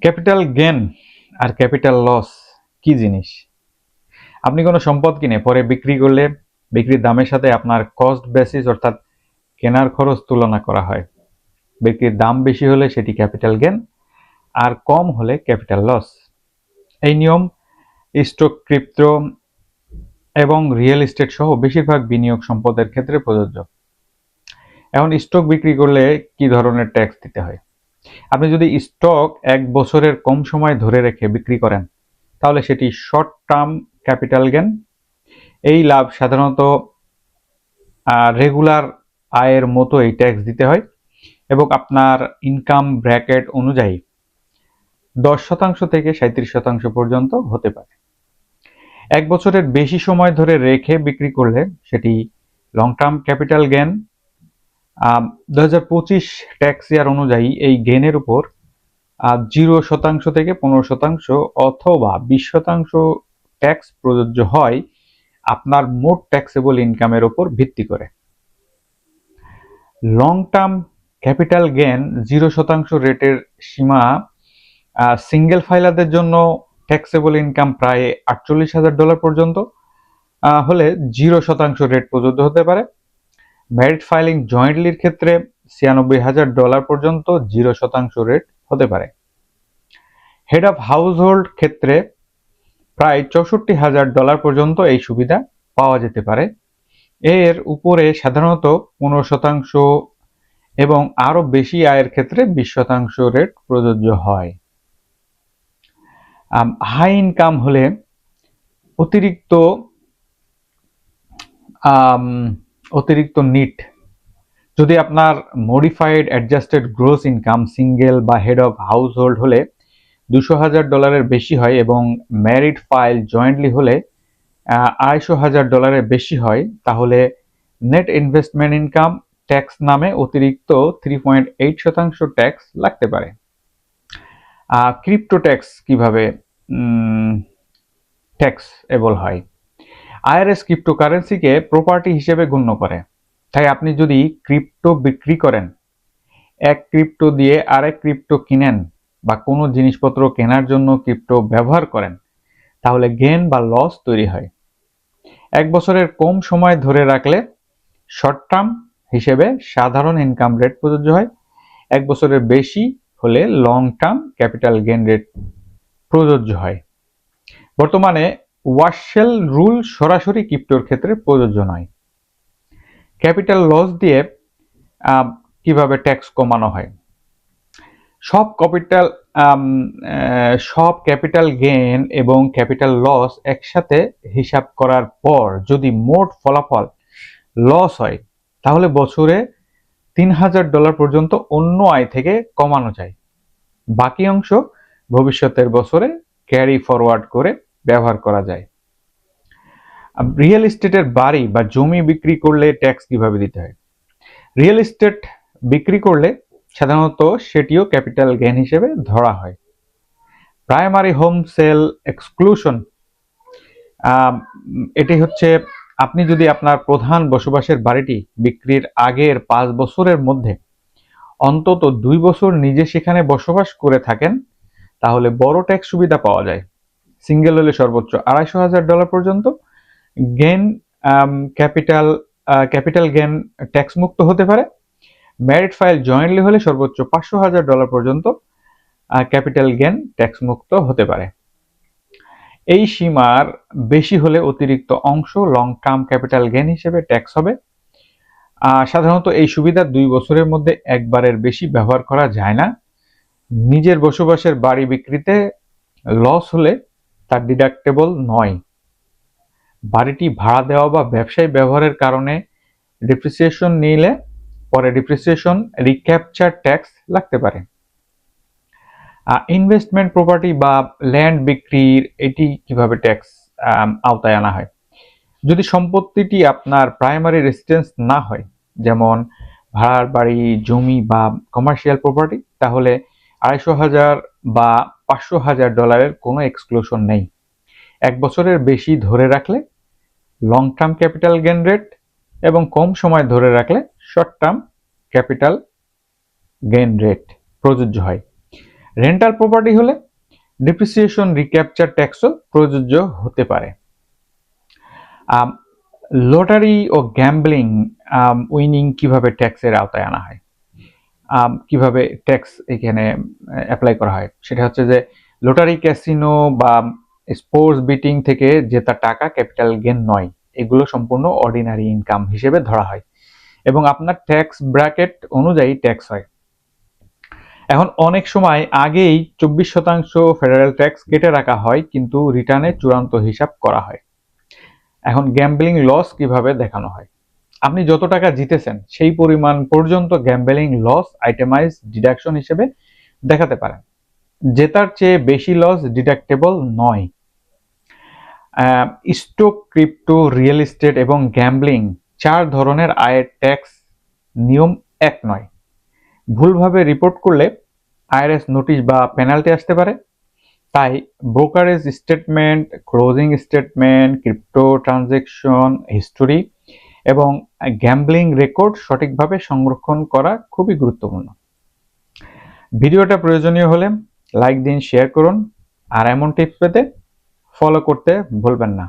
Capital gain আর capital loss কি জিনিস? আপনি কোনো সম্পদ কিনে পরে বিক্রি করলে বিক্রির দামের সাথে আপনার কস্ট বেসিস অর্থাৎ কেনার খরচ তুলনা করা হয়। বিক্রির দাম বেশি হলে সেটি ক্যাপিটাল গেন আর কম হলে ক্যাপিটাল লস। এই নিয়ম স্টক, ক্রিপ্টো এবং রিয়েল এস্টেট সহ বেশিরভাগ বিনিয়োগ সম্পদের ক্ষেত্রে প্রযোজ্য। এখন স্টক বিক্রি করলে কি ধরনের ট্যাক্স দিতে হয়? আপনি যদি স্টক 1 বছরের কম সময় ধরে রেখে বিক্রি করেন তাহলে সেটি শর্ট টার্ম ক্যাপিটাল গেন। এই লাভ সাধারণত রেগুলার আয়ের মতোই ট্যাক্স দিতে হয় এবং আপনার ইনকাম ব্র্যাকেট অনুযায়ী 10% থেকে 37% পর্যন্ত হতে পারে। 1 বছরের বেশি সময় ধরে রেখে বিক্রি করলে সেটি long term capital gain. 2025 tax year অনুযায়ী এই গেনের উপর 0% থেকে 15% অথবা 20% ট্যাক্স প্রযোজ্য হয় আপনার মোট ট্যাক্সেবল ইনকামের উপর ভিত্তি করে। লং টার্ম ক্যাপিটাল গেন 0% রেটের সীমা সিঙ্গেল ফাইলারদের জন্য ট্যাক্সেবল ইনকাম প্রায় $48,000 পর্যন্ত হলে 0% রেট প্রযোজ্য হতে পারে। ম্যারিড ফাইলিং জয়েন্টলির ক্ষেত্রে $96,000 পর্যন্ত 0% রেট হতে পারে। হেড অফ হাউসহোল্ড ক্ষেত্রে প্রায় $64,000 পর্যন্ত এই সুবিধা পাওয়া যেতে পারে। এর উপরে সাধারণত 15% এবং আরো বেশি আয়ের ক্ষেত্রে 20% রেট প্রযোজ্য হয়। হাই ইনকাম হলে অতিরিক্ত নিট, যদি আপনার modified adjusted gross income single বা হেড অফ হাউসহোল্ড হলে $200,000 বেশি হয় এবং ম্যারিড ফাইল জয়েন্টলি হলে $250,000 বেশি হয়, তাহলে নেট ইনভেস্টমেন্ট ইনকাম ট্যাক্স নামে অতিরিক্ত 3.8% ট্যাক্স লাগতে পারে। ক্রিপ্টো ট্যাক্স কিভাবে ট্যাক্সেবল হয়? আইআরএস ক্রিপ্টোকারেন্সিকে প্রপার্টি হিসেবে গণ্য করে। তাই আপনি যদি ক্রিপ্টো বিক্রি করেন, এক ক্রিপ্টো দিয়ে আরেক ক্রিপ্টো কিনেন বা কোনো জিনিসপত্র কেনার জন্য ক্রিপ্টো ব্যবহার করেন, তাহলে গেন বা লস তৈরি হয়। 1 বছরের কম সময় ধরে রাখলে শর্ট টার্ম হিসেবে সাধারণ ইনকাম রেট প্রযোজ্য হয়। 1 বছরের বেশি হলে long term capital gain rate প্রযোজ্য হয়। বর্তমানে ওয়ার্শেল রুল সরাসরি ক্রিপ্টোর ক্ষেত্রে প্রযোজ্য নয়। ক্যাপিটাল লস দিয়ে কিভাবে ট্যাক্স কমানো হয়? সব ক্যাপিটাল গেন এবং ক্যাপিটাল লস একসাথে হিসাব করার পর যদি মোট ফলাফল লস হয় তাহলে বছরে $3,000 পর্যন্ত অন্য আয় থেকে কমানো যায়। বাকি অংশ ভবিষ্যতের বছরে ক্যারি ফরওয়ার্ড করে ব্যবহার করা যায়। রিয়েল এস্টেটের বাড়ি বা জমি বিক্রি করলে ট্যাক্স কিভাবে দিতে হয়? রিয়েল এস্টেট বিক্রি করলে সাধারণত সেটিও ক্যাপিটাল গেইন হিসেবে ধরা হয়। প্রাইমারি হোম সেল এক্সক্লুশন, এটি হচ্ছে আপনি যদি আপনার প্রধান বসবাসের বাড়িটি বিক্রির আগের 5 বছরের মধ্যে অন্তত 2 বছর নিজে সেখানে বসবাস করে থাকেন তাহলে বড় ট্যাক্স সুবিধা পাওয়া যায়। সিঙ্গেল হলে সর্বোচ্চ $250,000 পর্যন্ত গেন ক্যাপিটাল গেন ট্যাক্স মুক্ত হতে পারে। ম্যারিড ফাইল জয়েন্টলি হলে সর্বোচ্চ $500,000 পর্যন্ত ক্যাপিটাল গেন ট্যাক্স মুক্ত হতে পারে। এই সীমার বেশি হলে অতিরিক্ত অংশ লং টার্ম ক্যাপিটাল গেন হিসেবে ট্যাক্স হবে। সাধারণত এই সুবিধা 2 বছরের মধ্যে একবারের বেশি ব্যবহার করা যায় না। নিজের বসবাসের বাড়ি বিক্রিতে লস হলে তা ডিডাক্টেবল নয়। বাড়িটি ভাড়া দেওয়া বা ব্যবসায়ী ব্যবহারের কারণে ডিপ্রিসিয়েশন নিলে পরে ডিপ্রিসিয়েশন রিক্যাপচার ট্যাক্স লাগতে পারে। ইনভেস্টমেন্ট প্রপার্টি বা ল্যান্ড বিক্রির এটি কিভাবে ট্যাক্স আওতায় আনা হয়? যদি সম্পত্তিটি আপনার প্রাইমারি রেসিডেন্স না হয়, যেমন ভাড়ার বাড়ি, জমি বা কমার্শিয়াল প্রপার্টি, তাহলে $250,000 বা $500,000 কোনো এক্সক্লুশন নেই। 1 বছরের বেশি ধরে রাখলে long term capital gain rate এবং কম সময় ধরে রাখলে short term capital gain rate প্রযোজ্য হয়। রেন্টাল প্রপার্টি হলে ডিপ্রিসিয়েশন রিক্যাপচার ট্যাক্সও প্রযোজ্য হতে পারে। লটারি ও গ্যাম্বলিং উইনিং কিভাবে ট্যাক্সের আওতায় আনা হয়, কিভাবে ট্যাক্স এখানে অ্যাপ্লাই করা হয়, সেটা হচ্ছে যে লটারি, ক্যাসিনো বা স্পোর্টস বিটিং থেকে জেতা টাকা ক্যাপিটাল গেইন নয়, এগুলো সম্পূর্ণ অর্ডিনারি ইনকাম হিসেবে ধরা হয় এবং আপনার ট্যাক্স ব্র্যাকেট অনুযায়ী ট্যাক্স হয়। এখন অনেক সময় আগেই 24% ফেডারেল ট্যাক্স কেটে রাখা হয়, কিন্তু রিটার্নে চূড়ান্ত হিসাব করা হয়। এখন গ্যাম্বলিং লস কিভাবে দেখানো হয়, আপনি যত টাকা জিতেছেন সেই পরিমাণ পর্যন্ত গ্যাম্বলিং লস আইটেমাইজ ডিডাকশন হিসেবে দেখাতে পারেন। জেতার চেয়ে বেশি লস ডিডাক্টেবল নয়। স্টক, ক্রিপ্টো, রিয়েল এস্টেট এবং গ্যাম্বলিং 4 ধরনের আয়ের ট্যাক্স নিয়ম এক নয়। ভুলভাবে রিপোর্ট করলে আইআরএস নোটিশ বা পেনাল্টি আসতে পারে। তাই brokerage statement, closing statement, crypto transaction history এবং গ্যাম্বলিং রেকর্ড সঠিকভাবে সংরক্ষণ করা খুবই গুরুত্বপূর্ণ। ভিডিওটা প্রয়োজনীয় হলে লাইক দিন, শেয়ার করুন, আর এমন টিপস পেতে ফলো করতে ভুলবেন না।